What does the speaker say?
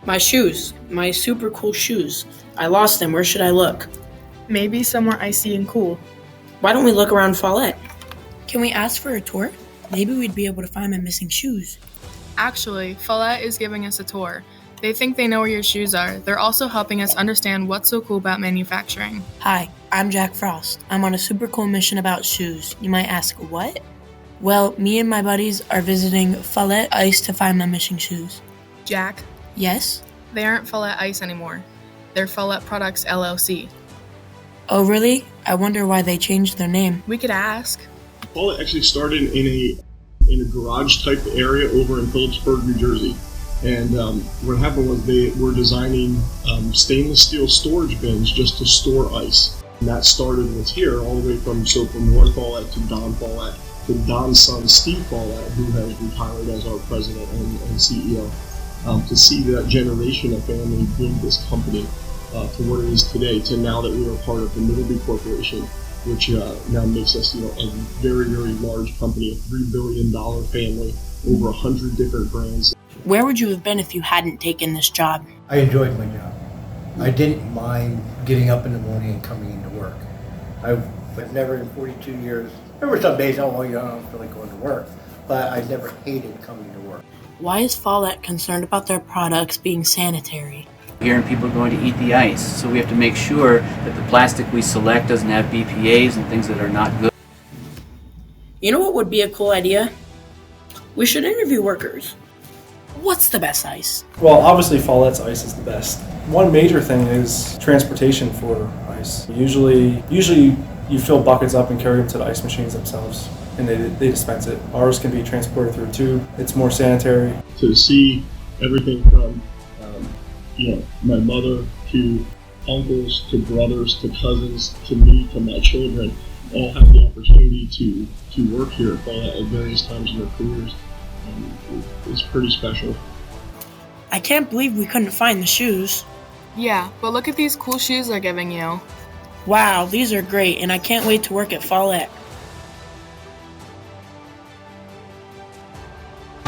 My shoes. My super cool shoes. I lost them. Where should I look? Maybe somewhere icy and cool. Why don't we look around Follett? Can we ask for a tour? Maybe we'd be able to find my missing shoes. Actually, Follett is giving us a tour. They think they know where your shoes are. They're also helping us understand what's so cool about manufacturing. Hi, I'm Jack Frost. I'm on a super cool mission about shoes. You might ask, what? Well, me and my buddies are visiting Follett Ice to find my missing shoes. Jack, Yes? they aren't Follett Ice anymore. They're Follett Products LLC. Oh, really? I wonder why they changed their name. We could ask. Follett actually started in a garage type area over in Phillipsburg, New Jersey. And what happened was they were designing stainless steel storage bins just to store ice. And that started with here, all the way from Roy Follett to Don Follett to Don's son Steve Follett, who has retired as our president and CEO. To see that generation of family build this company to what it is today, to now that we are part of the Middleby Corporation, which now makes us, a very, very large company, a $3 billion family, over 100 different brands. Where would you have been if you hadn't taken this job? I enjoyed my job. I didn't mind getting up in the morning and coming into work. But never in 42 years. There were some days, I don't feel like going to work, but I never hated coming to work. Why is Follett concerned about their products being sanitary? Hearing people are going to eat the ice, so we have to make sure that the plastic we select doesn't have BPA's and things that are not good. You know what would be a cool idea? We should interview workers. What's the best ice? Well, obviously Follett's ice is the best. One major thing is transportation for ice. Usually you fill buckets up and carry them to the ice machines themselves, and they dispense it. Ours can be transported through a tube. It's more sanitary. To see everything from my mother to uncles to brothers to cousins to me to my children all have the opportunity to work here at various times in their careers. It's pretty special. I can't believe we couldn't find the shoes. Yeah, but look at these cool shoes they're giving you. Wow, these are great, and I can't wait to work at Follett.